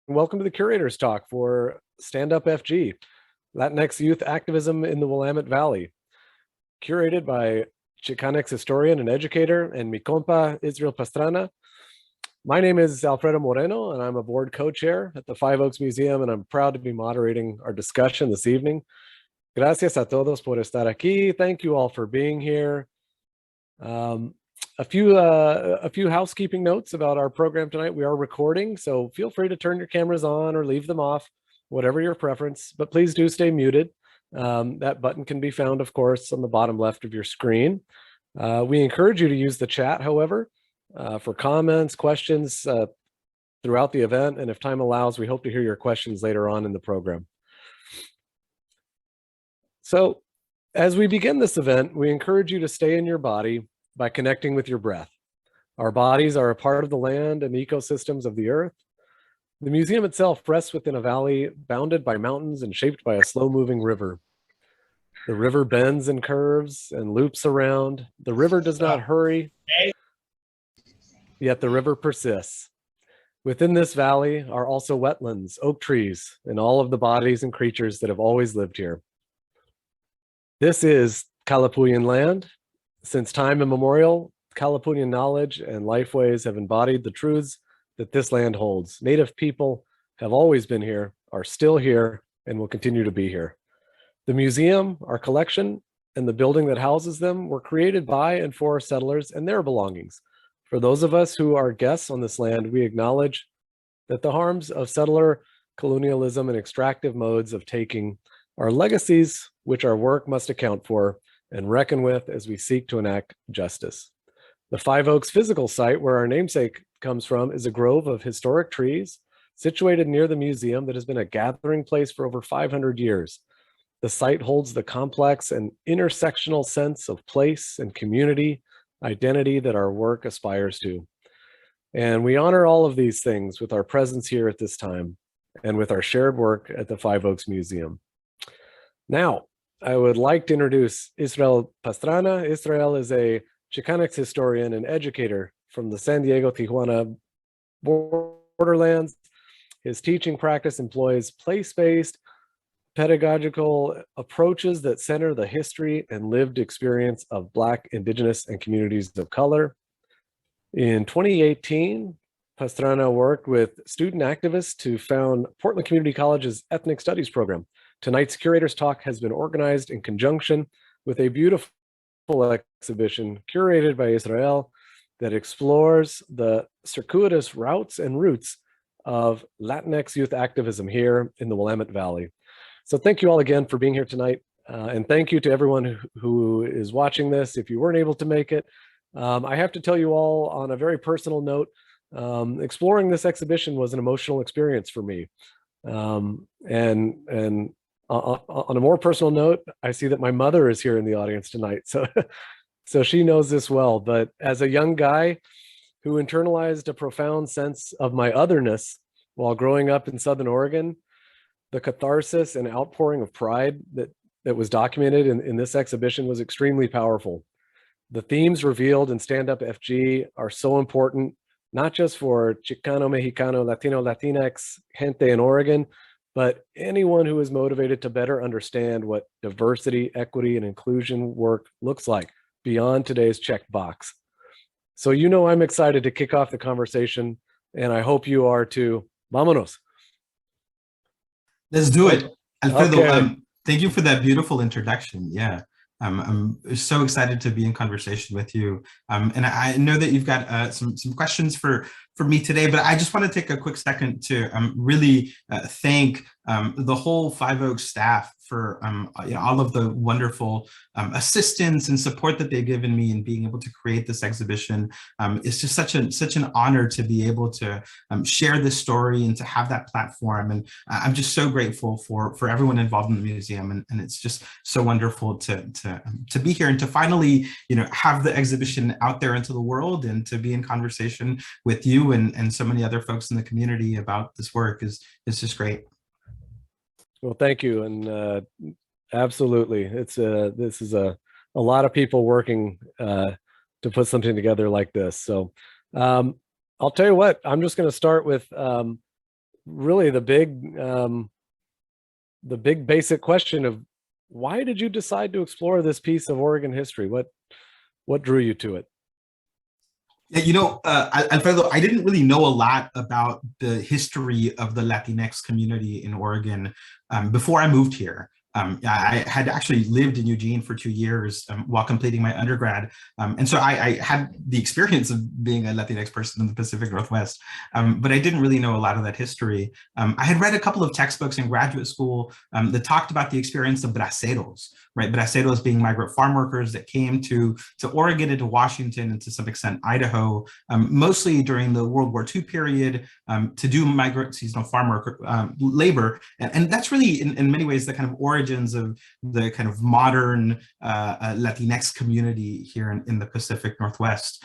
Welcome to the Curators Talk for Stand Up FG, Latinx Youth Activism in the Willamette Valley, curated by Chicanx historian and educator and mi compa Israel Pastrana. My name is Alfredo Moreno, and I'm a board co-chair at the Five Oaks Museum, and I'm proud to be moderating our discussion this evening. Gracias a todos por estar aquí. Thank you all for being here. A few housekeeping notes about our program tonight. We are recording, so feel free to turn your cameras on or leave them off, whatever your preference, but please do stay muted. That button can be found, of course, on the bottom left of your screen. We encourage you to use the chat, however, for comments, questions throughout the event, and if time allows, we hope to hear your questions later on in the program. So, as we begin this event, we encourage you to stay in your body by connecting with your breath. Our bodies are a part of the land and ecosystems of the earth. The museum itself rests within a valley bounded by mountains and shaped by a slow-moving river. The river bends and curves and loops around. The river does not hurry, yet the river persists. Within this valley are also wetlands, oak trees, and all of the bodies and creatures that have always lived here. This is Kalapuyan land. Since time immemorial, Kalapuyan knowledge and lifeways have embodied the truths that this land holds. Native people have always been here, are still here, and will continue to be here. The museum, our collection, and the building that houses them were created by and for settlers and their belongings. For those of us who are guests on this land, we acknowledge that the harms of settler colonialism and extractive modes of taking are legacies which our work must account for and reckon with as we seek to enact justice. The Five Oaks physical site where our namesake comes from is a grove of historic trees situated near the museum that has been a gathering place for over 500 years. The site holds the complex and intersectional sense of place and community identity that our work aspires to. And we honor all of these things with our presence here at this time and with our shared work at the Five Oaks Museum. Now, I would like to introduce Israel Pastrana. Israel is a Chicanx historian and educator from the San Diego-Tijuana borderlands. His teaching practice employs place-based pedagogical approaches that center the history and lived experience of Black, Indigenous, and communities of color. In 2018, Pastrana worked with student activists to found Portland Community College's Ethnic Studies program. Tonight's Curators Talk has been organized in conjunction with a beautiful exhibition curated by Israel that explores the circuitous routes and roots of Latinx youth activism here in the Willamette Valley. So thank you all again for being here tonight. And thank you to everyone who is watching this. If you weren't able to make it, I have to tell you all on a very personal note, exploring this exhibition was an emotional experience for me. And on a more personal note, I see that my mother is here in the audience tonight, so she knows this well. But as a young guy who internalized a profound sense of my otherness while growing up in Southern Oregon, the catharsis and outpouring of pride that was documented in this exhibition was extremely powerful. The themes revealed in Stand Up FG are so important, not just for Chicano, Mexicano, Latino, Latinx, gente in Oregon, but anyone who is motivated to better understand what diversity, equity, and inclusion work looks like beyond today's checkbox. So you know I'm excited to kick off the conversation, and I hope you are too. Vámonos. Let's do it. Alfredo, Okay. Thank you for that beautiful introduction. Yeah. I'm so excited to be in conversation with you. And I know that you've got some questions for me today, but I just want to take a quick second to really thank the whole Five Oaks staff for all of the wonderful assistance and support that they've given me in being able to create this exhibition. It's just such an honor to be able to share this story and to have that platform. And I'm just so grateful for everyone involved in the museum. And it's just so wonderful to be here and to finally, have the exhibition out there into the world and to be in conversation with you and so many other folks in the community about this work is just great. Well, thank you, and absolutely, this is a lot of people working to put something together like this. So I'll tell you what, I'm just going to start with really the big basic question of why did you decide to explore this piece of Oregon history? What drew you to it? Yeah, Alfredo, I didn't really know a lot about the history of the Latinx community in Oregon before I moved here. I had actually lived in Eugene for 2 years while completing my undergrad. And so I had the experience of being a Latinx person in the Pacific Northwest, but I didn't really know a lot of that history. I had read a couple of textbooks in graduate school that talked about the experience of braceros, right? Braceros being migrant farm workers that came to Oregon and to Washington and to some extent Idaho, mostly during the World War II period to do migrant seasonal farm worker labor. And that's really in many ways the kind of origins of the kind of modern Latinx community here in the Pacific Northwest.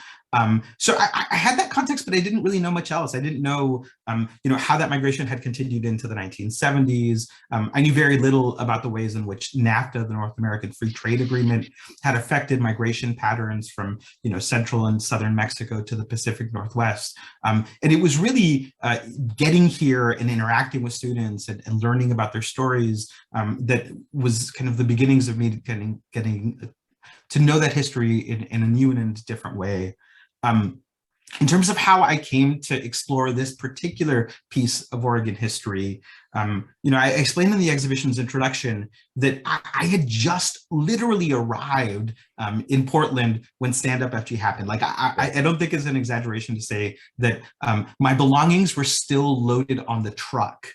So I had that context, but I didn't really know much else. I didn't know, how that migration had continued into the 1970s. I knew very little about the ways in which NAFTA, the North American Free Trade Agreement, had affected migration patterns from, central and southern Mexico to the Pacific Northwest. And it was really getting here and interacting with students and learning about their stories that was kind of the beginnings of me getting to know that history in a new and in a different way. In terms of how I came to explore this particular piece of Oregon history, I explained in the exhibition's introduction that I had just literally arrived in Portland when Stand Up FG happened. Like, I don't think it's an exaggeration to say that my belongings were still loaded on the truck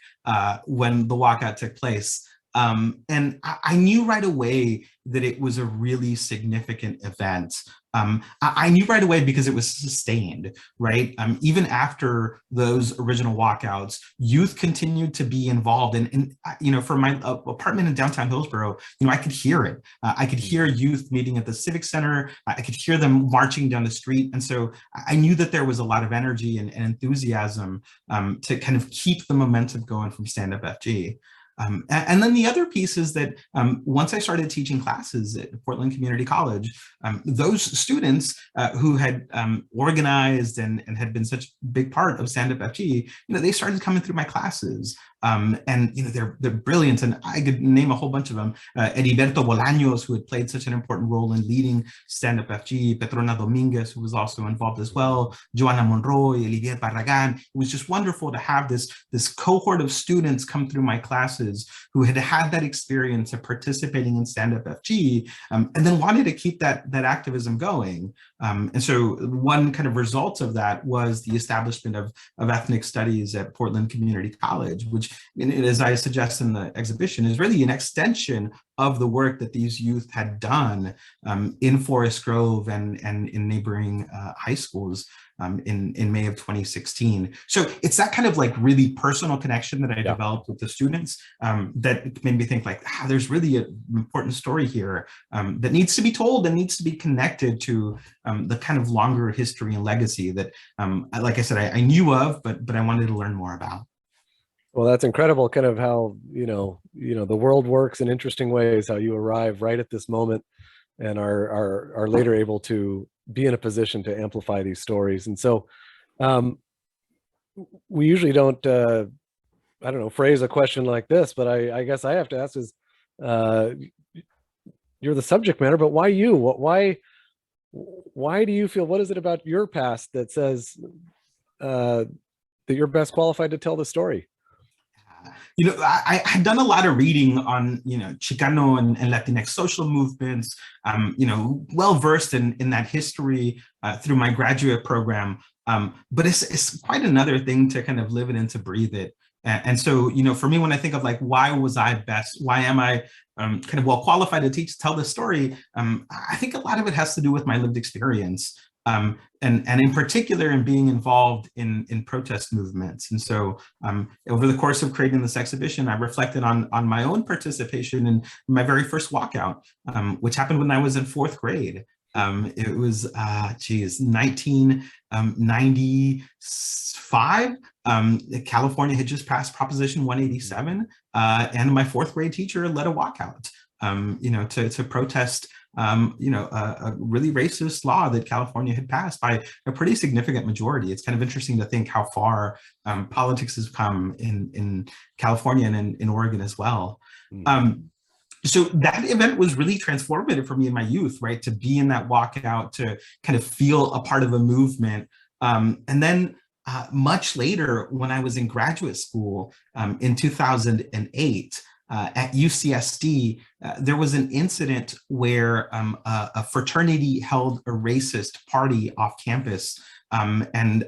when the walkout took place. And I knew right away that it was a really significant event. I knew right away because it was sustained, right? Even after those original walkouts, youth continued to be involved. And from my apartment in downtown Hillsborough, I could hear it. I could hear youth meeting at the Civic Center. I could hear them marching down the street. And so I knew that there was a lot of energy and enthusiasm to kind of keep the momentum going from Stand Up FG. And then the other piece is that once I started teaching classes at Portland Community College, those students who had organized and had been such a big part of Stand Up FG, they started coming through my classes. And they're brilliant, and I could name a whole bunch of them. Heriberto Bolaños, who had played such an important role in leading Stand Up FG, Petrona Dominguez, who was also involved as well, Joana Monroy, Olivier Barragan. It was just wonderful to have this cohort of students come through my classes who had had that experience of participating in Stand Up FG, and then wanted to keep that activism going. And so one kind of result of that was the establishment of ethnic studies at Portland Community College, which, as I suggest in the exhibition, is really an extension of the work that these youth had done in Forest Grove and in neighboring high schools in May of 2016. So it's that kind of like really personal connection that I developed with the students that made me think like, there's really an important story here that needs to be told and needs to be connected to the kind of longer history and legacy that, like I said, I knew of, but I wanted to learn more about. Well, that's incredible, kind of how, the world works in interesting ways, how you arrive right at this moment and are later able to be in a position to amplify these stories. And so we usually don't, phrase a question like this, but I guess I have to ask is, you're the subject matter, but why you? Why do you feel, what is it about your past that says that you're best qualified to tell the story? I had done a lot of reading on, Chicano and Latinx social movements, well-versed in that history through my graduate program. But it's quite another thing to kind of live it and to breathe it. And so, for me, when I think of like, why am I kind of well qualified to tell this story? I think a lot of it has to do with my lived experience. And in particular in being involved in protest movements. And so over the course of creating this exhibition, I reflected on my own participation in my very first walkout, which happened when I was in 4th grade. It was, 1995. California had just passed Proposition 187, and my 4th grade teacher led a walkout, to protest a really racist law that California had passed by a pretty significant majority. It's kind of interesting to think how far politics has come in California and in Oregon as well. So that event was really transformative for me in my youth, right? To be in that walkout, to kind of feel a part of a movement. And then much later, when I was in graduate school in 2008, at UCSD, there was an incident where a fraternity held a racist party off campus. And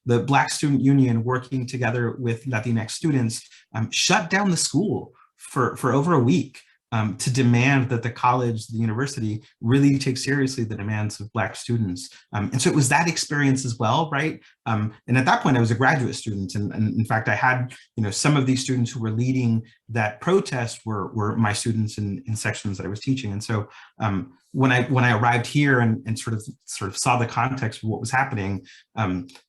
the Black Student Union, working together with Latinx students, shut down the school for over a week. To demand that the college, the university, really take seriously the demands of Black students. And so it was that experience as well, right? And at that point, I was a graduate student. And in fact, I had, some of these students who were leading that protest were my students in sections that I was teaching. And so when I arrived here and sort of saw the context of what was happening,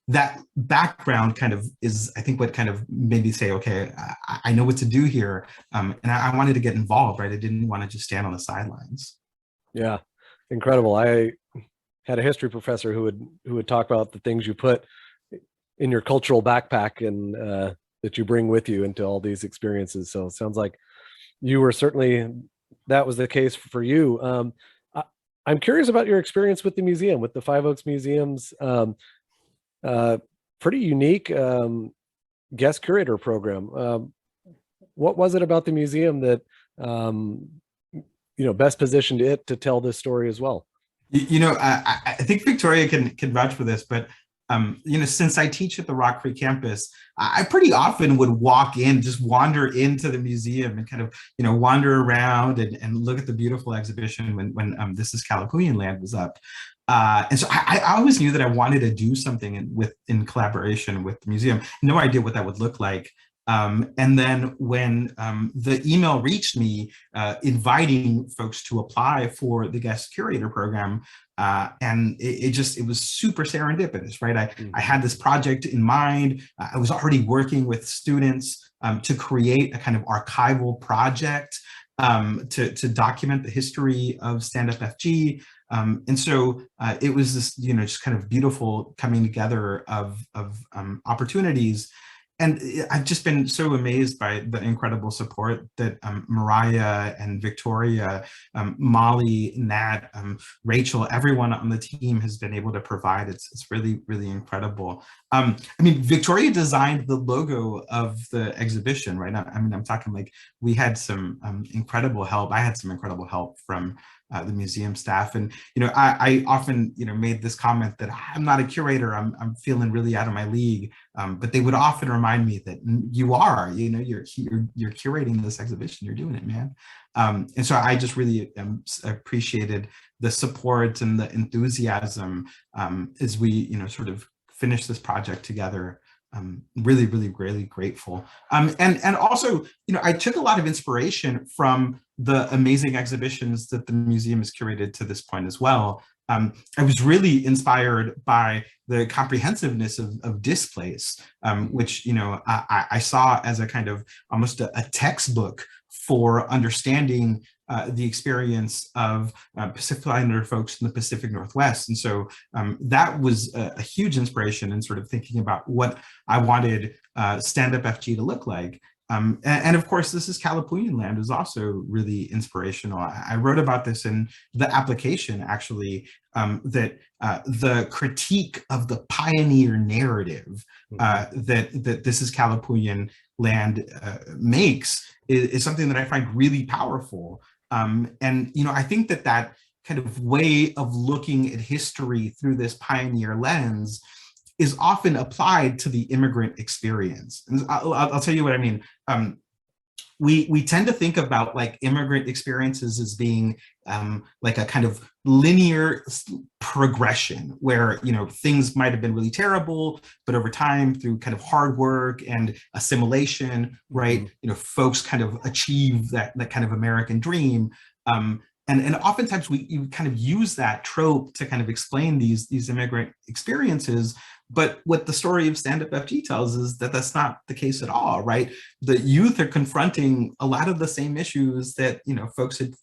that background kind of is, I think, what kind of made me say, okay, I know what to do here. And I wanted to get involved, right? I didn't want to just stand on the sidelines. Yeah, incredible. I had a history professor who would talk about the things you put in your cultural backpack and that you bring with you into all these experiences. So it sounds like you were certainly, that was the case for you. I'm curious about your experience with the museum, with the Five Oaks Museum's pretty unique guest curator program. What was it about the museum that best positioned it to tell this story as well? I think Victoria can vouch for this, but since I teach at the Rock Creek campus, I pretty often would just wander into the museum and kind of, wander around and look at the beautiful exhibition when This Is Kalapuyan Land was up. And so I always knew that I wanted to do something in collaboration with the museum. No idea what that would look like. And then when the email reached me inviting folks to apply for the guest curator program, and it was super serendipitous, right? I had this project in mind. I was already working with students to create a kind of archival project to document the history of Stand Up FG. And so it was this, just kind of beautiful coming together of opportunities. And I've just been so amazed by the incredible support that Mariah and Victoria, Molly, Nat, Rachel, everyone on the team has been able to provide. It's really, really incredible. Victoria designed the logo of the exhibition, right? I'm talking like we had some incredible help. I had some incredible help from the museum staff. And, I often, made this comment that I'm not a curator, I'm feeling really out of my league. But they would often remind me that you are, you're curating this exhibition, you're doing it, man. And so I just really appreciated the support and the enthusiasm as we, sort of finish this project together. Really, really, really grateful. And also, I took a lot of inspiration from the amazing exhibitions that the museum has curated to this point as well. I was really inspired by the comprehensiveness of Displace, which, I saw as a kind of almost a textbook for understanding the experience of Pacific Islander folks in the Pacific Northwest. And so that was a huge inspiration in sort of thinking about what I wanted Stand Up FG to look like. And of course, This Is Kalapuyan Land is also really inspirational. I wrote about this in the application, actually, that the critique of the pioneer narrative that This Is Kalapuyan Land makes is something that I find really powerful. And, I think that kind of way of looking at history through this pioneer lens is often applied to the immigrant experience. And I'll tell you what I mean. We tend to think about like immigrant experiences as being like a kind of linear progression where, things might have been really terrible, but over time through kind of hard work and assimilation, right, folks kind of achieve that kind of American dream. And oftentimes you kind of use that trope to kind of explain these immigrant experiences. But what the story of Stand Up FG tells is that that's not the case at all, right? The youth are confronting a lot of the same issues that, folks had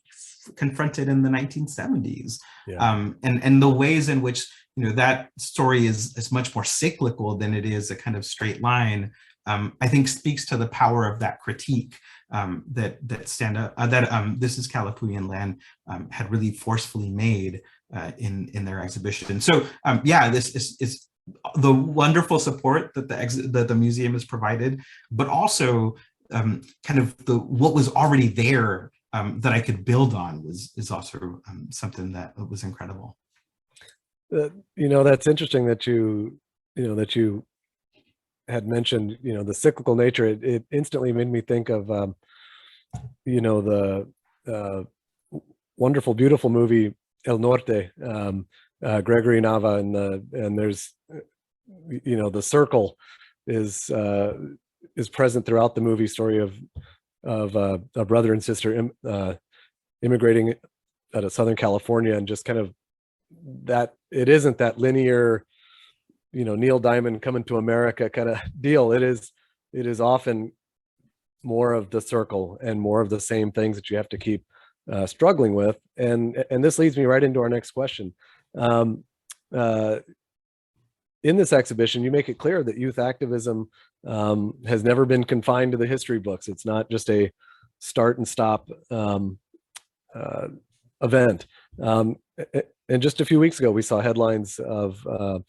confronted in the 1970s. Yeah. And the ways in which, that story is much more cyclical than it is a kind of straight line, I think speaks to the power of that critique that This Is Kalapuyan Land had really forcefully made in their exhibition. So this is the wonderful support that the museum has provided, but also kind of what was already there that I could build on is also something that was incredible. That's interesting that you had mentioned, the cyclical nature. It instantly made me think of, the wonderful, beautiful movie El Norte, Gregory Nava, and there's, the circle is present throughout the movie, story of a brother and sister immigrating out of Southern California, and just kind of that it isn't that linear, Neil Diamond coming to America kind of deal. It is often more of the circle and more of the same things that you have to keep struggling with. And this leads me right into our next question. In this exhibition, you make it clear that youth activism has never been confined to the history books. It's not just a start and stop event. And just a few weeks ago, we saw headlines of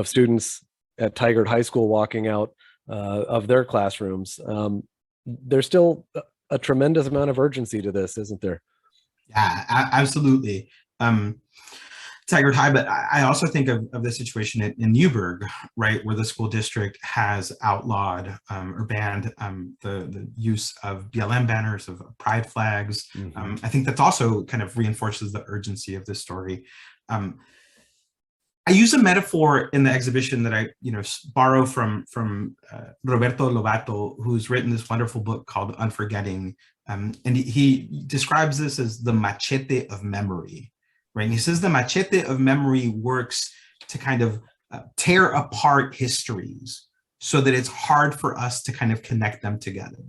students at Tigard High School walking out of their classrooms. There's still a tremendous amount of urgency to this, isn't there? Yeah, absolutely. Tigard High, but I also think of the situation in Newburgh, right, where the school district has outlawed or banned the use of BLM banners, of pride flags. Mm-hmm. I think that's also kind of reinforces the urgency of this story. I use a metaphor in the exhibition that I, borrow from Roberto Lobato, who's written this wonderful book called Unforgetting, and he describes this as the machete of memory. Right. And he says the machete of memory works to kind of tear apart histories so that it's hard for us to kind of connect them together.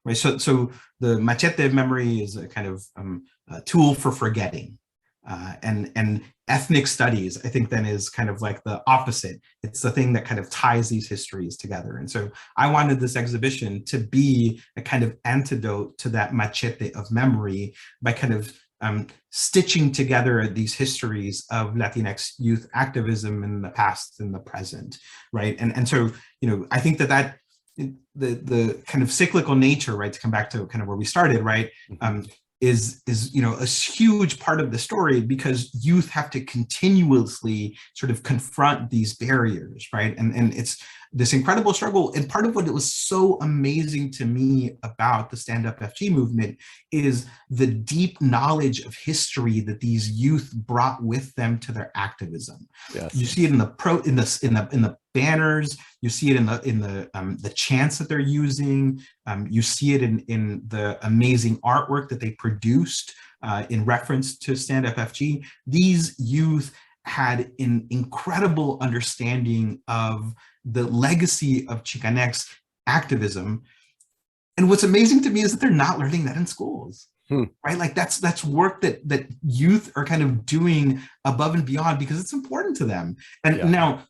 Right. So the machete of memory is a kind of a tool for forgetting. And ethnic studies, I think, then is kind of like the opposite. It's the thing that kind of ties these histories together. And so I wanted this exhibition to be a kind of antidote to that machete of memory by kind of stitching together these histories of Latinx youth activism in the past and the present, right? And so, I think that the kind of cyclical nature, right, to come back to kind of where we started, right, is a huge part of the story, because youth have to continuously sort of confront these barriers, right? And it's this incredible struggle. And part of what it was so amazing to me about the Stand Up FG movement is the deep knowledge of history that these youth brought with them to their activism. Yes. You see it in the banners. You see it in the chants that they're using. You see it in the amazing artwork that they produced in reference to Stand Up FG. These youth had an incredible understanding of the legacy of Chicanx activism. And what's amazing to me is that they're not learning that in schools. Right? Like that's work that youth are kind of doing above and beyond because it's important to them. And now,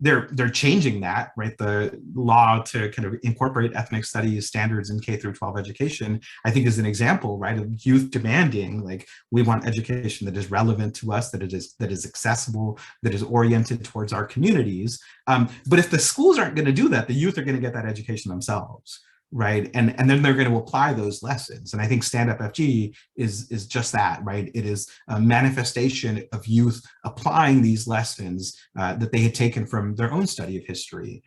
they're changing that, right? The law to kind of incorporate ethnic studies standards in K through 12 education, I think, is an example, right, of youth demanding, like, we want education that is relevant to us, that is accessible, that is oriented towards our communities. But if the schools aren't going to do that, the youth are going to get that education themselves. Right. And then they're going to apply those lessons. And I think Stand Up FG is just that, right? It is a manifestation of youth applying these lessons that they had taken from their own study of history,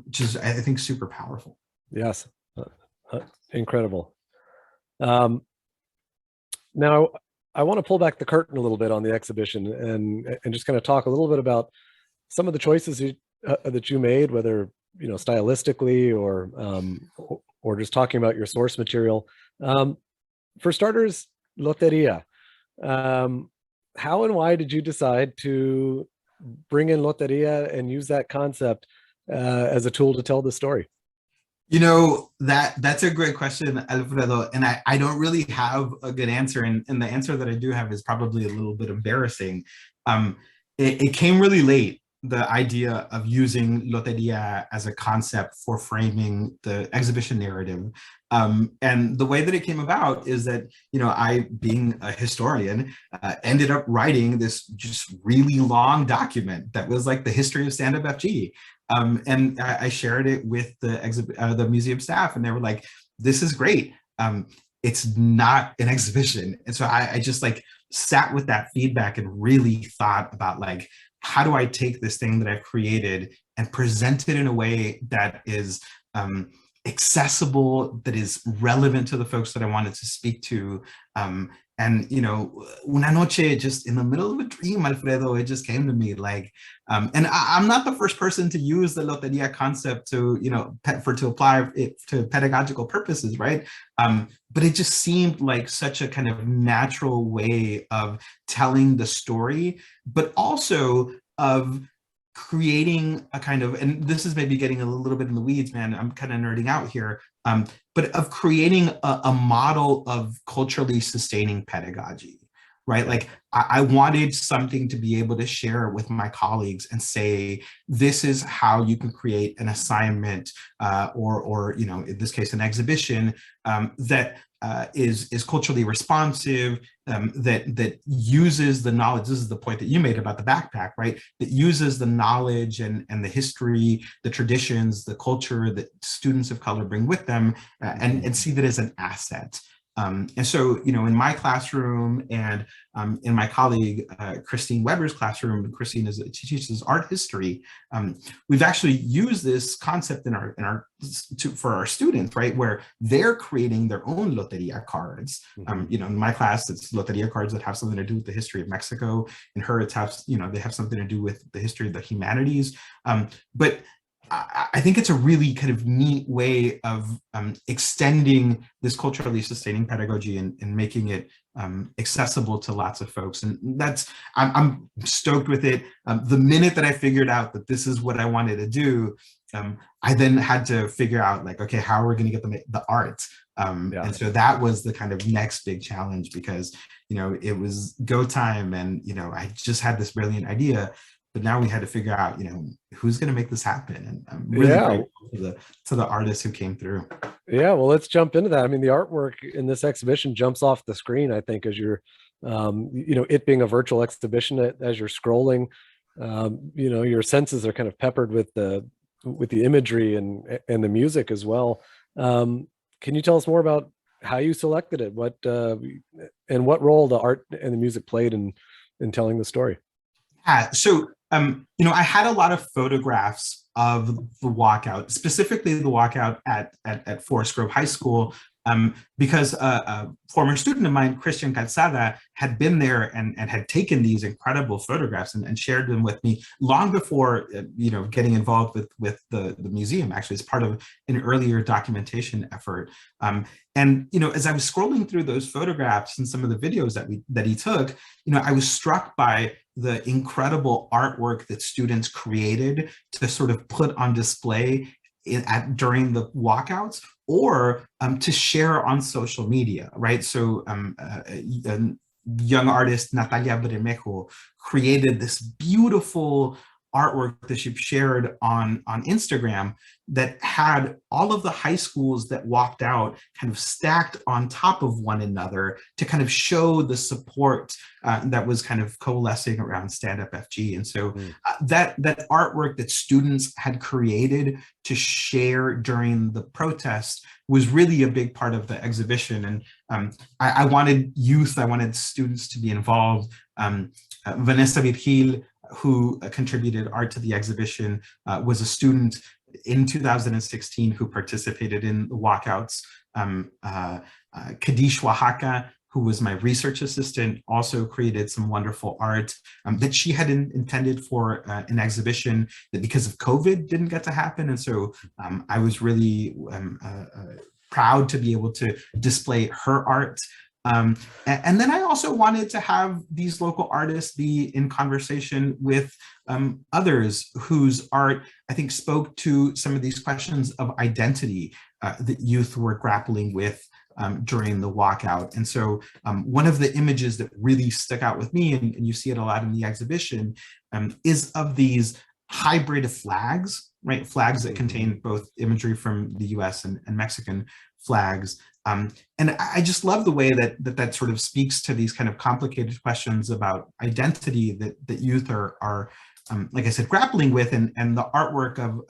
which is, I think, super powerful. Yes. Incredible. Now, I want to pull back the curtain a little bit on the exhibition and just kind of talk a little bit about some of the choices that you made, whether stylistically or just talking about your source material. For starters, Loteria. How and why did you decide to bring in Loteria and use that concept as a tool to tell the story? You know, that's a great question, Alfredo. And I don't really have a good answer. And the answer that I do have is probably a little bit embarrassing. Um, it came really late, the idea of using Loteria as a concept for framing the exhibition narrative. And the way that it came about is that, you know, I, being a historian, ended up writing this just really long document that was like the history of stand-up FG. And I shared it with the museum staff, and they were like, "This is great. It's not an exhibition." And so I just like sat with that feedback and really thought about like, how do I take this thing that I've created and present it in a way that is accessible, that is relevant to the folks that I wanted to speak to. And, you know, una noche, just in the middle of a dream, Alfredo, it just came to me like, and I'm not the first person to use the Loteria concept to, you know, to apply it to pedagogical purposes, right? But it just seemed like such a kind of natural way of telling the story, but also of creating a kind of, and this is maybe getting a little bit in the weeds, man, I'm kind of nerding out here, but of creating a model of culturally sustaining pedagogy, right? Like I wanted something to be able to share with my colleagues and say, this is how you can create an assignment or you know, in this case, an exhibition that is culturally responsive, that uses the knowledge. This is the point that you made about the backpack, right? That uses the knowledge and the history, the traditions, the culture that students of color bring with them, and see that as an asset. And so, you know, in my classroom and in my colleague Christine Weber's classroom, Christine she teaches art history. We've actually used this concept for our students, right, where they're creating their own Loteria cards. You know, in my class, it's Loteria cards that have something to do with the history of Mexico. In her, it's you know, they have something to do with the history of the humanities. But I think it's a really kind of neat way of extending this culturally sustaining pedagogy and making it accessible to lots of folks. And that's, I'm stoked with it. The minute that I figured out that this is what I wanted to do, I then had to figure out like, okay, how are we going to get the art? And so that was the kind of next big challenge, because, you know, it was go time and, you know, I just had this brilliant idea. But now we had to figure out, you know, who's going to make this happen. And I'm really grateful to the artists who came through. Yeah, well, let's jump into that. I mean, the artwork in this exhibition jumps off the screen, I think, as you're, you know, it being a virtual exhibition, as you're scrolling, you know, your senses are kind of peppered with the imagery and the music as well. Can you tell us more about how you selected it, what and what role the art and the music played in telling the story? Yeah, so you know, I had a lot of photographs of the walkout, specifically the walkout at Forest Grove High School, because a former student of mine, Christian Calzada, had been there and had taken these incredible photographs and shared them with me long before, you know, getting involved with the museum. Actually, as part of an earlier documentation effort. And, you know, as I was scrolling through those photographs and some of the videos that he took, you know, I was struck by the incredible artwork that students created to sort of put on display during the walkouts, or to share on social media, right? So young artist Natalia Bermejo created this beautiful artwork that she shared on Instagram that had all of the high schools that walked out kind of stacked on top of one another to kind of show the support that was kind of coalescing around Stand Up FG. And so that artwork that students had created to share during the protest was really a big part of the exhibition. And I wanted youth, I wanted students to be involved. Vanessa Virgil, who contributed art to the exhibition, was a student in 2016 who participated in the walkouts. Kadish Oaxaca, who was my research assistant, also created some wonderful art that she had intended for an exhibition that, because of COVID, didn't get to happen. And so I was really proud to be able to display her art. And then I also wanted to have these local artists be in conversation with others whose art, I think, spoke to some of these questions of identity that youth were grappling with during the walkout. And so one of the images that really stuck out with me, and you see it a lot in the exhibition, is of these hybrid flags, right? Flags that contain both imagery from the US and Mexican flags. And I just love the way that sort of speaks to these kind of complicated questions about identity that youth are like I said, grappling with, and the artwork of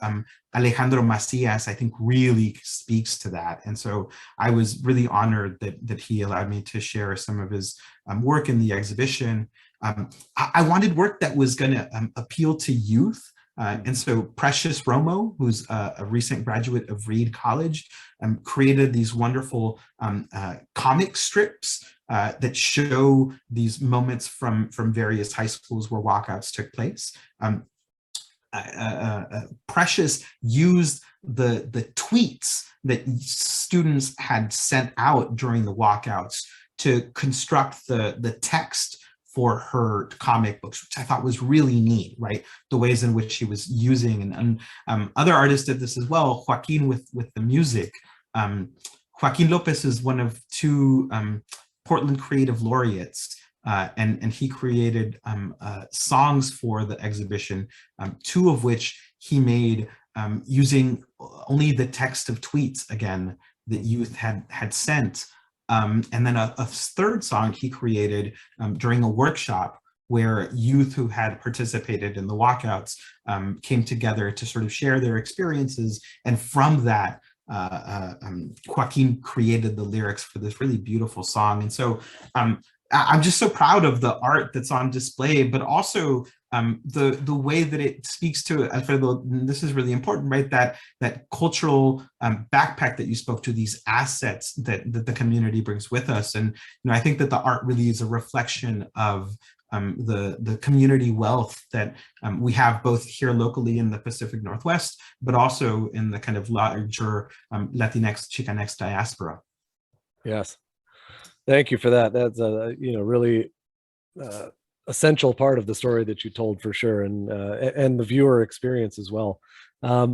Alejandro Macias, I think, really speaks to that. And so I was really honored that he allowed me to share some of his work in the exhibition. I wanted work that was going to appeal to youth. And so Precious Romo, who's a recent graduate of Reed College, created these wonderful comic strips that show these moments from various high schools where walkouts took place. Precious used the tweets that students had sent out during the walkouts to construct the text for her comic books, which I thought was really neat, right? The ways in which she was using, and other artists did this as well. Joaquin with the music. Joaquin Lopez is one of two Portland Creative Laureates, and he created songs for the exhibition, two of which he made using only the text of tweets, again, that youth had sent. And then a third song he created during a workshop where youth who had participated in the walkouts came together to sort of share their experiences. And from that, Joaquin created the lyrics for this really beautiful song. And so I'm just so proud of the art that's on display, but also the way that it speaks to, Alfredo, this is really important, right? That cultural backpack that you spoke to, these assets that the community brings with us. And I think that the art really is a reflection of the community wealth that we have both here locally in the Pacific Northwest, but also in the kind of larger Latinx, Chicanx diaspora. Yes. Thank you for that. That's a really essential part of the story that you told, for sure, and the viewer experience as well. I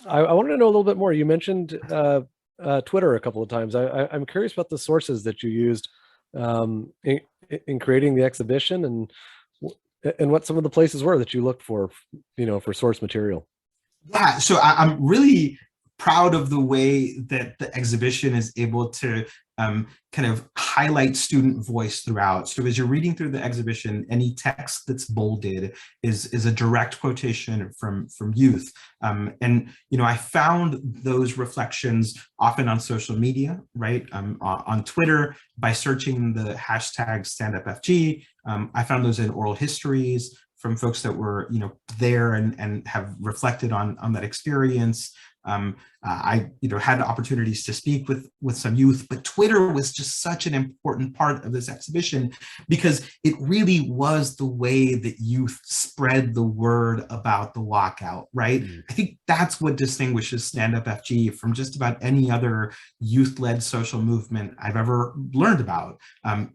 wanted to know a little bit more. You mentioned Twitter a couple of times. I'm curious about the sources that you used in creating the exhibition, and what some of the places were that you looked for source material. Yeah, so I'm really proud of the way that the exhibition is able to kind of highlight student voice throughout. So as you're reading through the exhibition, any text that's bolded is a direct quotation from youth. And I found those reflections often on social media, right? On Twitter, by searching the hashtag #StandUpFG. I found those in oral histories from folks that were there and have reflected on that experience. I had opportunities to speak with some youth, but Twitter was just such an important part of this exhibition because it really was the way that youth spread the word about the walkout, right? I think that's what distinguishes Stand Up FG from just about any other youth-led social movement I've ever learned about,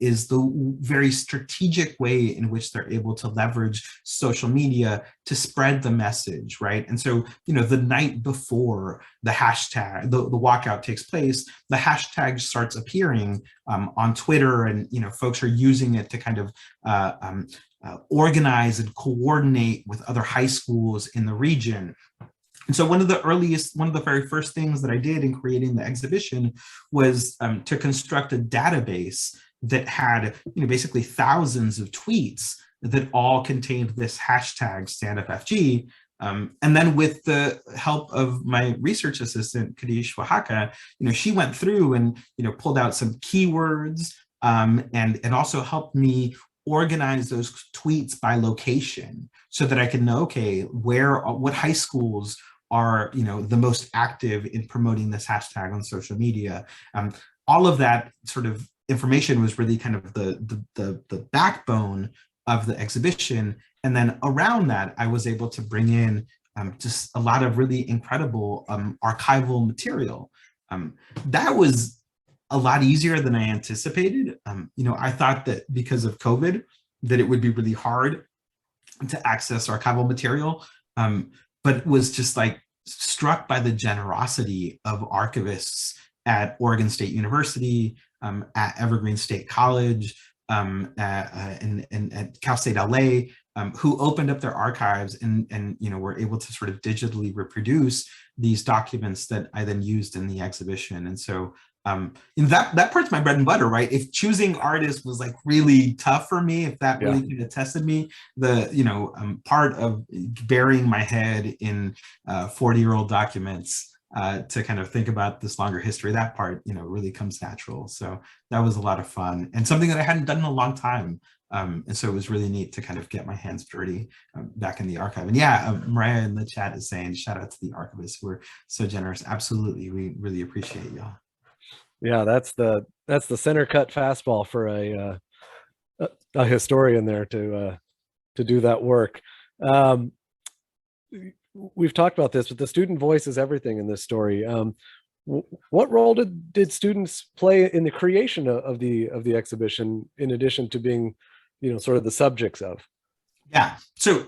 is the very strategic way in which they're able to leverage social media to spread the message, right? And so, the night before the hashtag, the walkout takes place, the hashtag starts appearing on Twitter, and folks are using it to kind of organize and coordinate with other high schools in the region. And so one of the very first things that I did in creating the exhibition was to construct a database that had basically thousands of tweets that all contained this hashtag #StandUpFG. And then with the help of my research assistant, Kadish Oaxaca, she went through and, pulled out some keywords and also helped me organize those tweets by location so that I could know, okay, what high schools are, the most active in promoting this hashtag on social media. All of that sort of information was really kind of the backbone of the exhibition. And then around that, I was able to bring in just a lot of really incredible archival material. That was a lot easier than I anticipated. I thought that because of COVID, that it would be really hard to access archival material, but was just like struck by the generosity of archivists at Oregon State University, at Evergreen State College, and at Cal State LA, who opened up their archives and were able to sort of digitally reproduce these documents that I then used in the exhibition. And so that part's my bread and butter, right? If choosing artists was like really tough for me, if that really kind of tested me, the part of burying my head in 40-year-old documents to kind of think about this longer history, that part really comes natural. So that was a lot of fun and something that I hadn't done in a long time. And so it was really neat to kind of get my hands dirty back in the archive. And yeah, Mariah in the chat is saying, shout out to the archivists who were so generous. Absolutely, we really appreciate y'all. Yeah, that's the center cut fastball for a historian there to do that work. We've talked about this, but the student voice is everything in this story. What role did students play in the creation of the exhibition, in addition to being, sort of the subjects of? Yeah. So,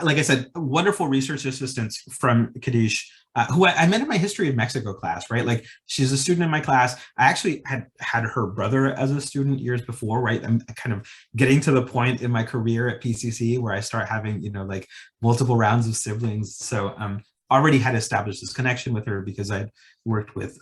like I said, wonderful research assistants from Kadish, who I met in my history of Mexico class, right? Like she's a student in my class. I actually had her brother as a student years before, right? I'm kind of getting to the point in my career at PCC where I start having, like multiple rounds of siblings. So already had established this connection with her because I'd worked with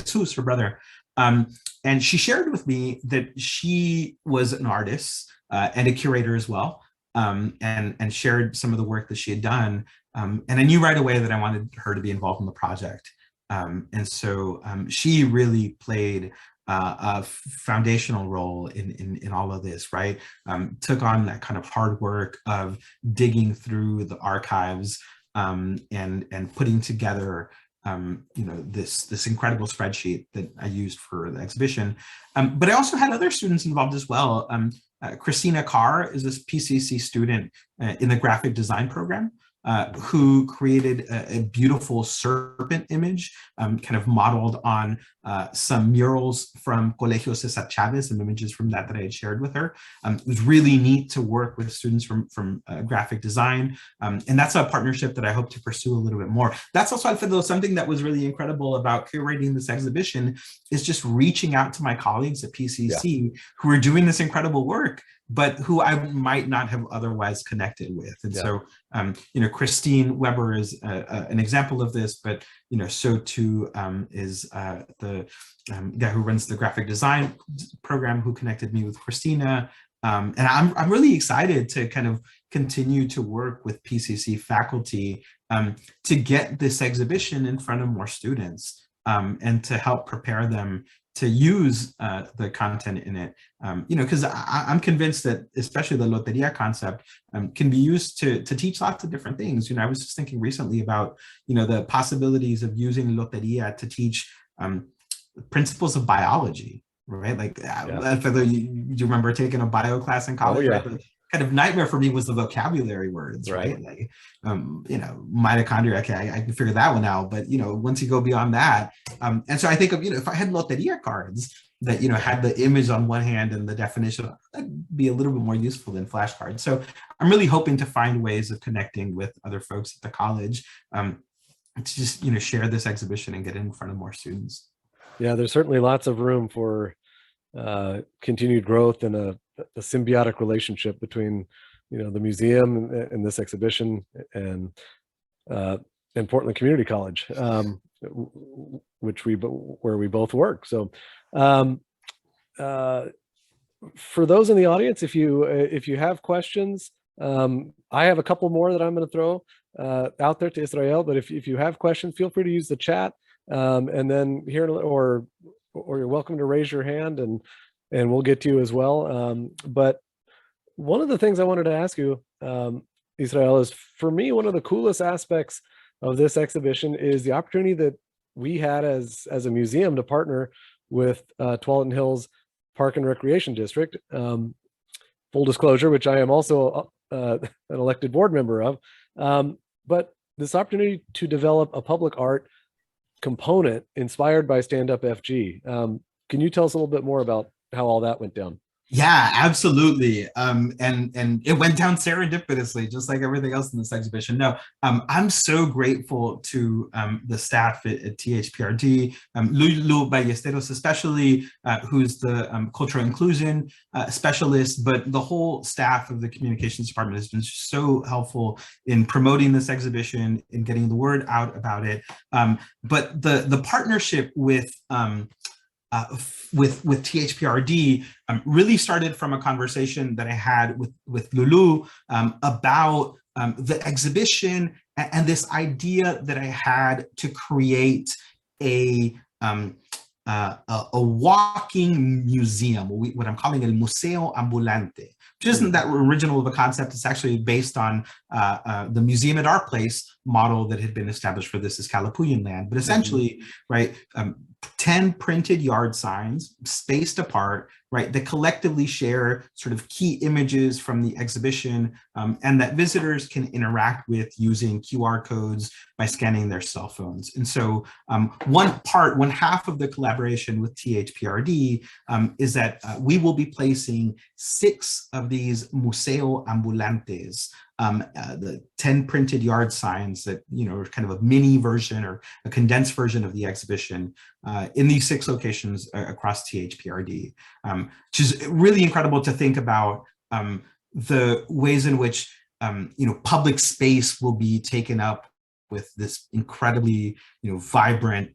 Jesus, her brother. And she shared with me that she was an artist and a curator as well. And shared some of the work that she had done. And I knew right away that I wanted her to be involved in the project. And so she really played a foundational role in all of this, right? Took on that kind of hard work of digging through the archives and putting together this incredible spreadsheet that I used for the exhibition. But I also had other students involved as well. Christina Carr is this PCC student in the graphic design program who created a beautiful serpent image kind of modeled on some murals from Colegio Cesar Chavez, some images from that I had shared with her. It was really neat to work with students from graphic design. And that's a partnership that I hope to pursue a little bit more. That's also, Alfredo, something that was really incredible about curating this exhibition is just reaching out to my colleagues at PCC who are doing this incredible work, but who I might not have otherwise connected with. And so, Christine Weber is an example of this, but, so too is the guy who runs the graphic design program who connected me with Christina. And I'm really excited to kind of continue to work with PCC faculty to get this exhibition in front of more students and to help prepare them to use the content in it, because I'm convinced that especially the Loteria concept can be used to teach lots of different things. I was just thinking recently about, the possibilities of using Loteria to teach principles of biology, right? Like, Alfredo, you remember taking a bio class in college? Oh, yeah. Right? The kind of nightmare for me was the vocabulary words, right? Like, mitochondria, okay, I can figure that one out. But, once you go beyond that, and so I think of, if I had Loteria cards that, had the image on one hand and the definition, that'd be a little bit more useful than flashcards. So I'm really hoping to find ways of connecting with other folks at the college to just, share this exhibition and get it in front of more students. Yeah, there's certainly lots of room for continued growth and a symbiotic relationship between, the museum and this exhibition and Portland Community College, where we both work. So, for those in the audience, if you have questions, I have a couple more that I'm going to throw out there to Israel. But if you have questions, feel free to use the chat, and then here or you're welcome to raise your hand and we'll get to you as well. But one of the things I wanted to ask you, Israel, is for me, one of the coolest aspects of this exhibition is the opportunity that we had as a museum to partner with Tualatin Hills Park and Recreation District. Full disclosure, which I am also an elected board member of. But this opportunity to develop a public art component inspired by Stand Up FG. can you tell us a little bit more about how all that went down? Yeah, absolutely. And it went down serendipitously, just like everything else in this exhibition. No, I'm so grateful to the staff at THPRD, Lulu Ballesteros especially, who's the cultural inclusion specialist, but the whole staff of the communications department has been so helpful in promoting this exhibition, in getting the word out about it. But the partnership with THPRD really started from a conversation that I had with Lulu about the exhibition and this idea that I had to create a walking museum, what I'm calling el Museo Ambulante, which isn't that original of a concept. It's actually based on the museum at our place model that had been established for This is Kalapuyan Land. But essentially, right, 10 printed yard signs spaced apart, right, that collectively share sort of key images from the exhibition and that visitors can interact with using QR codes by scanning their cell phones. And so one half of the collaboration with THPRD is that we will be placing 6 of these Museo Ambulantes, the 10 printed yard signs that, are kind of a mini version or a condensed version of the exhibition in these 6 locations across THPRD, which is really incredible to think about the ways in which, public space will be taken up with this incredibly, vibrant,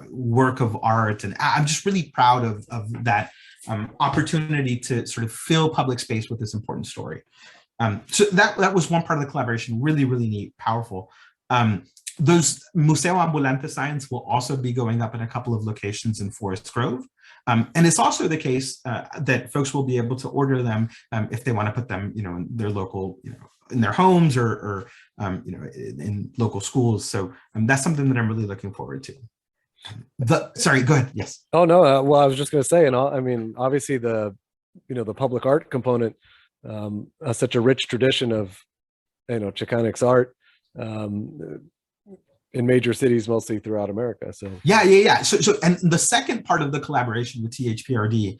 work of art. And I'm just really proud of that opportunity to sort of fill public space with this important story. So that was one part of the collaboration, really, really neat, powerful. Those Museo Ambulante signs will also be going up in a couple of locations in Forest Grove. And it's also the case that folks will be able to order them if they want to put them, in their local, in their homes or in local schools. So that's something that I'm really looking forward to. Sorry, go ahead. Yes. Oh, no. Well, I was just going to say, and I mean, obviously the public art component has such a rich tradition of, Chicanx art in major cities, mostly throughout America. So yeah. So and the second part of the collaboration with THPRD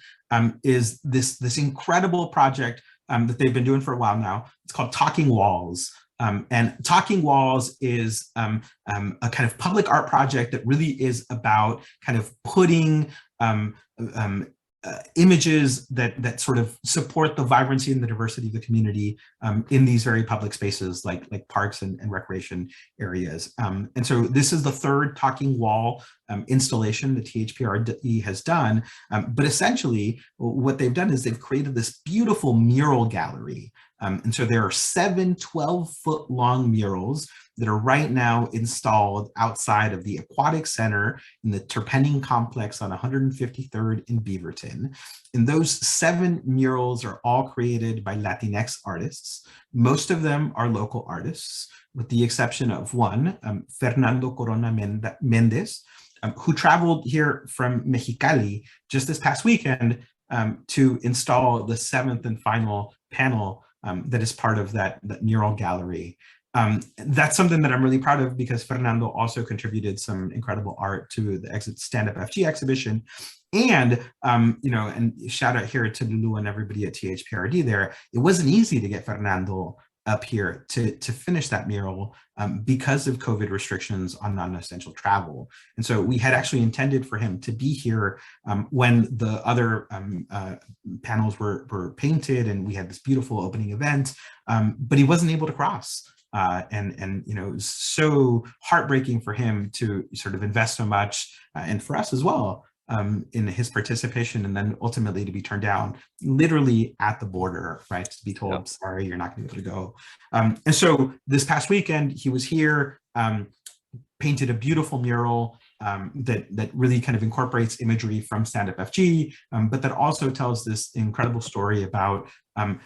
is this incredible project that they've been doing for a while now. It's called Talking Walls. And Talking Walls is a kind of public art project that really is about kind of putting images that sort of support the vibrancy and the diversity of the community in these very public spaces like parks and recreation areas. And so this is the 3rd Talking Wall installation that THPRD has done. But essentially what they've done is they've created this beautiful mural gallery. And so there are 7 12-foot long murals that are right now installed outside of the Aquatic Center in the Terpenning Complex on 153rd in Beaverton. And those 7 murals are all created by Latinx artists. Most of them are local artists, with the exception of one, Fernando Corona Mendez, who traveled here from Mexicali just this past weekend to install the 7th and final panel that is part of that mural gallery. That's something that I'm really proud of because Fernando also contributed some incredible art to the Stand Up FG exhibition. And, and shout out here to Lulu and everybody at THPRD there. It wasn't easy to get Fernando up here to finish that mural because of COVID restrictions on non-essential travel. And so we had actually intended for him to be here when the other panels were painted and we had this beautiful opening event, but he wasn't able to cross. And it was so heartbreaking for him to sort of invest so much and for us as well in his participation, and then ultimately to be turned down literally at the border, right? To be told, yep, sorry, you're not going to be able to go. And so this past weekend, he was here, painted a beautiful mural that really kind of incorporates imagery from Stand Up FG, but that also tells this incredible story about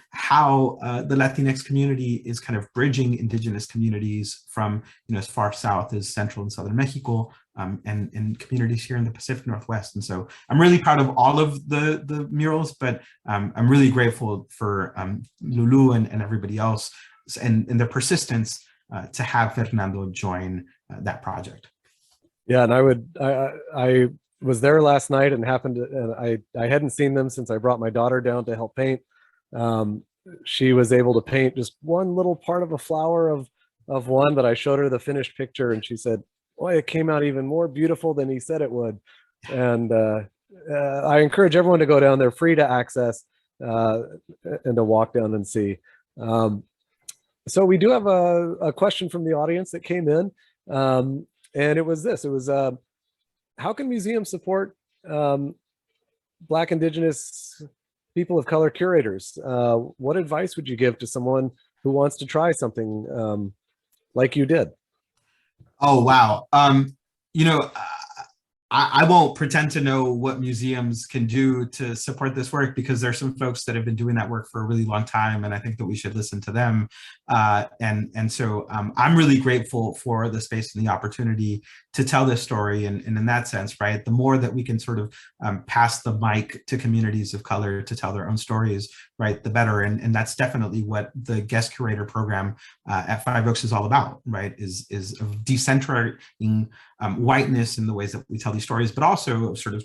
how the Latinx community is kind of bridging indigenous communities from as far south as central and southern Mexico, and communities here in the Pacific Northwest. And so I'm really proud of all of the murals, but I'm really grateful for Lulu and everybody else and their persistence to have Fernando join that project. Yeah, and I was there last night and happened to, and I hadn't seen them since I brought my daughter down to help paint. She was able to paint just one little part of a flower of one, but I showed her the finished picture and she said, boy, it came out even more beautiful than he said it would. And I encourage everyone to go down there, free to access, and to walk down and see. So we do have a question from the audience that came in, and it was this. It was, how can museums support Black, Indigenous, people of color curators? What advice would you give to someone who wants to try something like you did? Oh, wow. You know, I won't pretend to know what museums can do to support this work, because there's some folks that have been doing that work for a really long time, and I think that we should listen to them. So I'm really grateful for the space and the opportunity to tell this story. And in that sense, right, the more that we can sort of pass the mic to communities of color to tell their own stories, right, the better. And that's definitely what the guest curator program at Five Oaks is all about, right, is decentralizing whiteness in the ways that we tell these stories, but also sort of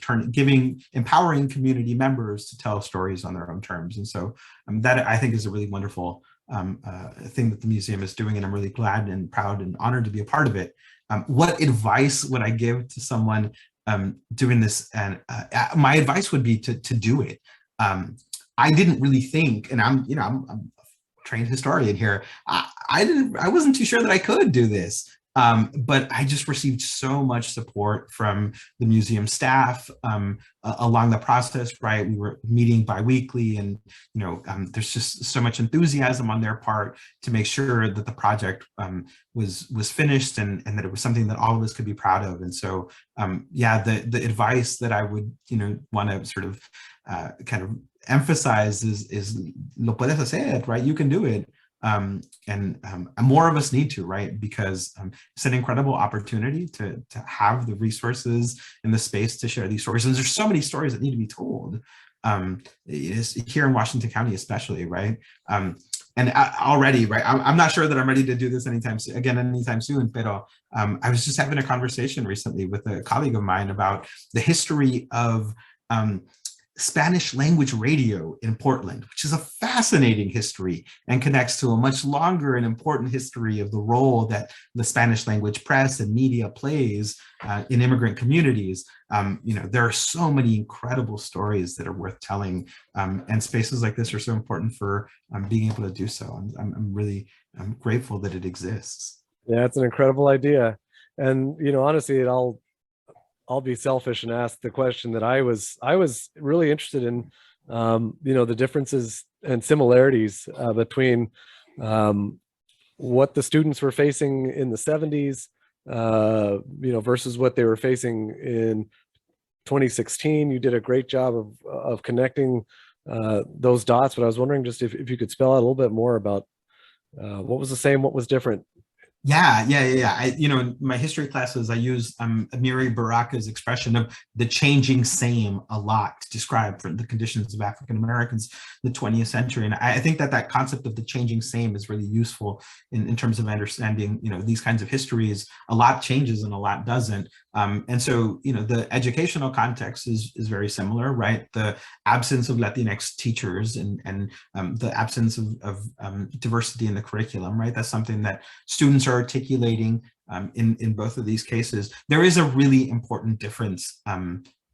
empowering community members to tell stories on their own terms. And so that, I think, is a really wonderful thing that the museum is doing, and I'm really glad and proud and honored to be a part of it. What advice would I give to someone doing this? And my advice would be to do it. I didn't really think, and I'm a trained historian here. I wasn't too sure that I could do this. But I just received so much support from the museum staff along the process, right? We were meeting bi-weekly, and there's just so much enthusiasm on their part to make sure that the project was finished, and that it was something that all of us could be proud of. And so, yeah, the advice that I would want to sort of kind of emphasize is lo puedes hacer, right? You can do it. More of us need to, right? Because it's an incredible opportunity to have the resources and the space to share these stories. And there's so many stories that need to be told here in Washington County, especially, right? Already, right? I'm not sure that I'm ready to do this anytime soon, but I was just having a conversation recently with a colleague of mine about the history of Spanish language radio in Portland, which is a fascinating history and connects to a much longer and important history of the role that the Spanish language press and media plays in immigrant communities. There are so many incredible stories that are worth telling, and spaces like this are so important for being able to do so. I'm really grateful that it exists. Yeah, it's an incredible idea. And, honestly, I'll be selfish and ask the question that I was really interested in, the differences and similarities between what the students were facing in the 70s, versus what they were facing in 2016. You did a great job of connecting those dots, but I was wondering just if you could spell out a little bit more about what was the same, what was different. Yeah. In my history classes, I use Amiri Baraka's expression of the changing same a lot to describe for the conditions of African Americans in the 20th century. And I think that concept of the changing same is really useful in terms of understanding, these kinds of histories. A lot changes and a lot doesn't. And so, the educational context is very similar, right? The absence of Latinx teachers and the absence of diversity in the curriculum, right? That's something that students are articulating in both of these cases. There is a really important difference,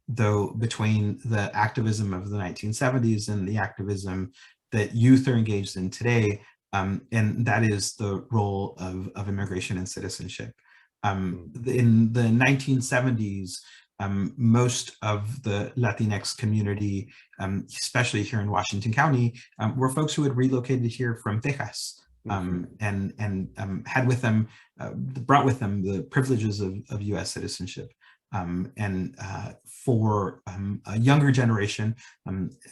though, between the activism of the 1970s and the activism that youth are engaged in today, and that is the role of immigration and citizenship. In the 1970s, most of the Latinx community, especially here in Washington County, were folks who had relocated here from Texas. And had with them, brought with them the privileges of U.S. citizenship. For a younger generation,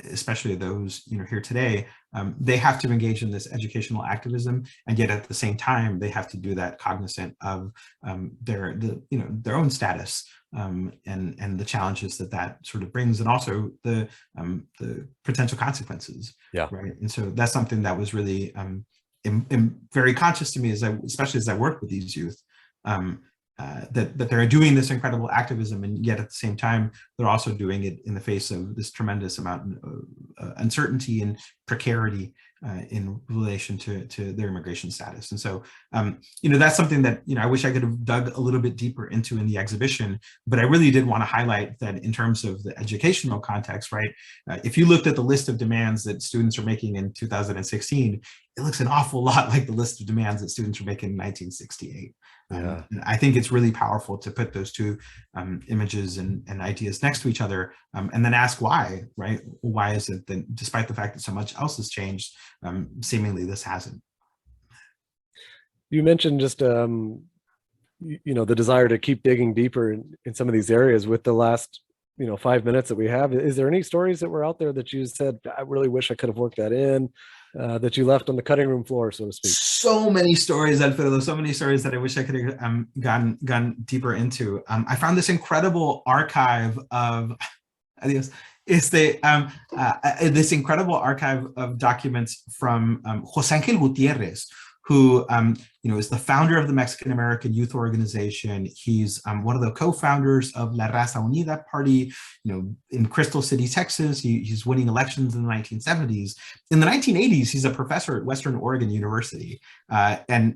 especially those here today, they have to engage in this educational activism, and yet at the same time they have to do that cognizant of their own status and the challenges that sort of brings, and also the potential consequences. Yeah. Right. And so that's something that was really very conscious to me, especially as I work with these youth. that they're doing this incredible activism, and yet at the same time they're also doing it in the face of this tremendous amount of uncertainty and precarity in relation to their immigration status. And so, that's something that I wish I could have dug a little bit deeper into in the exhibition. But I really did want to highlight that in terms of the educational context, right? If you looked at the list of demands that students are making in 2016, it looks an awful lot like the list of demands that students were making in 1968. Yeah. I think it's really powerful to put those two images and ideas next to each other, and then ask why, right? Why is it that despite the fact that so much else has changed, seemingly this hasn't? You mentioned just, the desire to keep digging deeper in some of these areas with the last, 5 minutes that we have. Is there any stories that were out there that you said, I really wish I could have worked that in? That you left on the cutting room floor, so to speak? So many stories, Alfredo, so many stories that I wish I could have gone deeper into. I found this incredible archive of, this incredible archive of documents from Jose Angel Gutierrez, who is the founder of the Mexican American Youth Organization. He's one of the co-founders of La Raza Unida Party, in Crystal City, Texas. He's winning elections in the 1970s. In the 1980s, he's a professor at Western Oregon University. And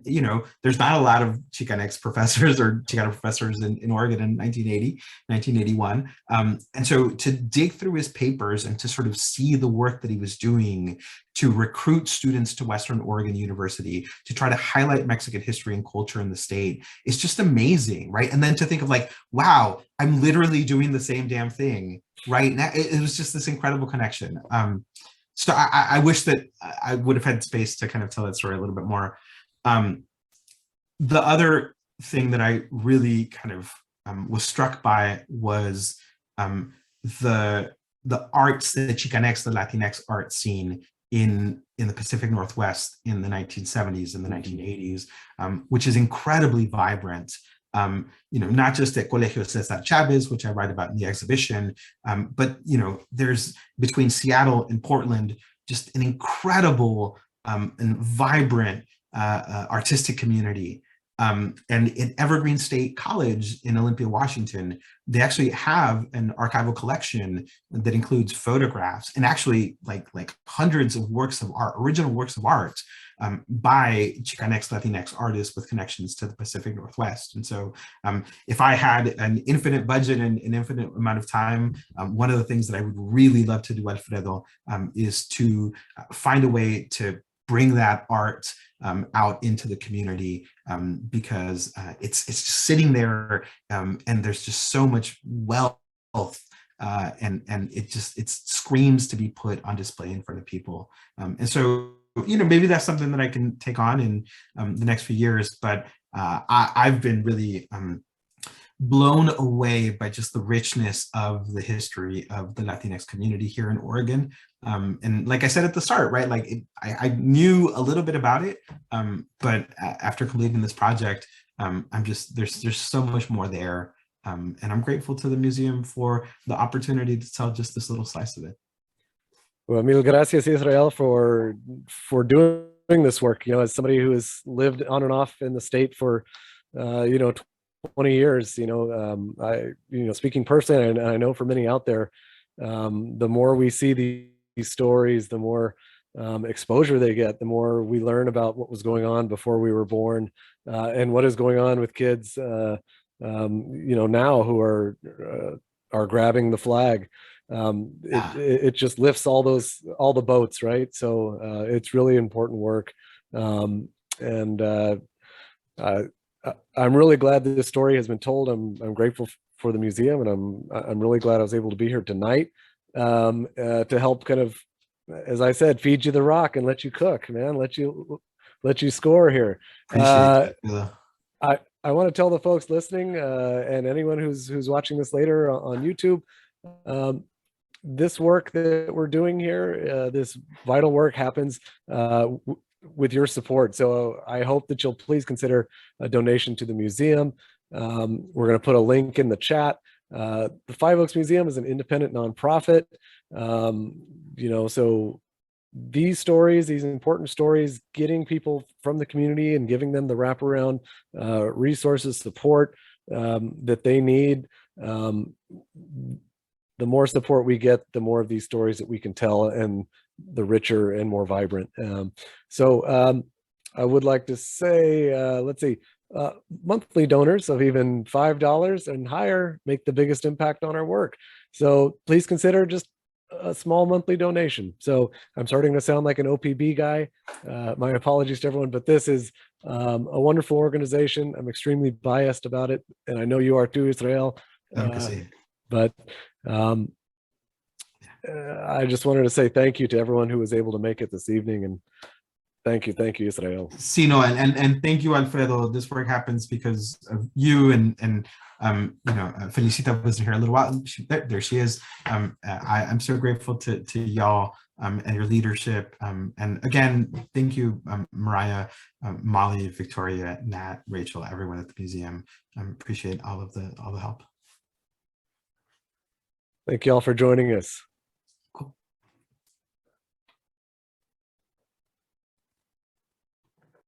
there's not a lot of Chicanx professors or Chicano professors in Oregon in 1980, 1981. And so to dig through his papers and to sort of see the work that he was doing to recruit students to Western Oregon University, to try to highlight Mexican history and culture in the state, it's just amazing, right? And then to think of like, wow, I'm literally doing the same damn thing right now. It was just this incredible connection. So I wish that I would have had space to kind of tell that story a little bit more. The other thing that I really kind of was struck by was the arts, the Chicanx, the Latinx art scene in the Pacific Northwest in the 1970s and the 1980s, which is incredibly vibrant. Not just at Colegio Cesar Chavez, which I write about in the exhibition, but there's between Seattle and Portland just an incredible and vibrant artistic community. And in Evergreen State College in Olympia, Washington, they actually have an archival collection that includes photographs and actually like hundreds of works of art, original works of art by Chicanx Latinx artists with connections to the Pacific Northwest. And so if I had an infinite budget and an infinite amount of time, one of the things that I would really love to do, Alfredo, is to find a way to bring that art out into the community, because it's just sitting there, and there's just so much wealth, and it screams to be put on display in front of people. And so maybe that's something that I can take on in the next few years. But I've been really blown away by just the richness of the history of the Latinx community here in Oregon. And like I said at the start, right, like I knew a little bit about it, but after completing this project, there's so much more there. And I'm grateful to the museum for the opportunity to tell just this little slice of it. Well, mil gracias, Israel, for doing this work. As somebody who has lived on and off in the state for 20 years, speaking personally, and I know for many out there, the more we see these stories, the more exposure they get, the more we learn about what was going on before we were born, and what is going on with kids, now who are grabbing the flag. It just lifts all the boats, right? So it's really important work, and I'm really glad that this story has been told. I'm grateful for the museum, and I'm really glad I was able to be here tonight, to help kind of, as I said, feed you the rock and let you cook, man, let you score here. Appreciate it. I want to tell the folks listening, and anyone who's watching this later on YouTube, this work that we're doing here, this vital work happens with your support. So I hope that you'll please consider a donation to the museum. We're going to put a link in the chat. The Five Oaks Museum is an independent nonprofit. So these stories, these important stories, getting people from the community and giving them the wraparound resources, support that they need. The more support we get, the more of these stories that we can tell, and the richer and more vibrant. I would like to say, let's see, monthly donors of even $5 and higher make the biggest impact on our work. So please consider just a small monthly donation. So I'm starting to sound like an OPB guy. My apologies to everyone, but this is a wonderful organization. I'm extremely biased about it, and I know you are too, Israel. But I just wanted to say thank you to everyone who was able to make it this evening, and thank you, Israel. No, and thank you, Alfredo. This work happens because of you, and Felicita wasn't here a little while. There she is. I'm so grateful to y'all and your leadership. And again, thank you, Mariah, Molly, Victoria, Nat, Rachel, everyone at the museum. Appreciate all the help. Thank you all for joining us.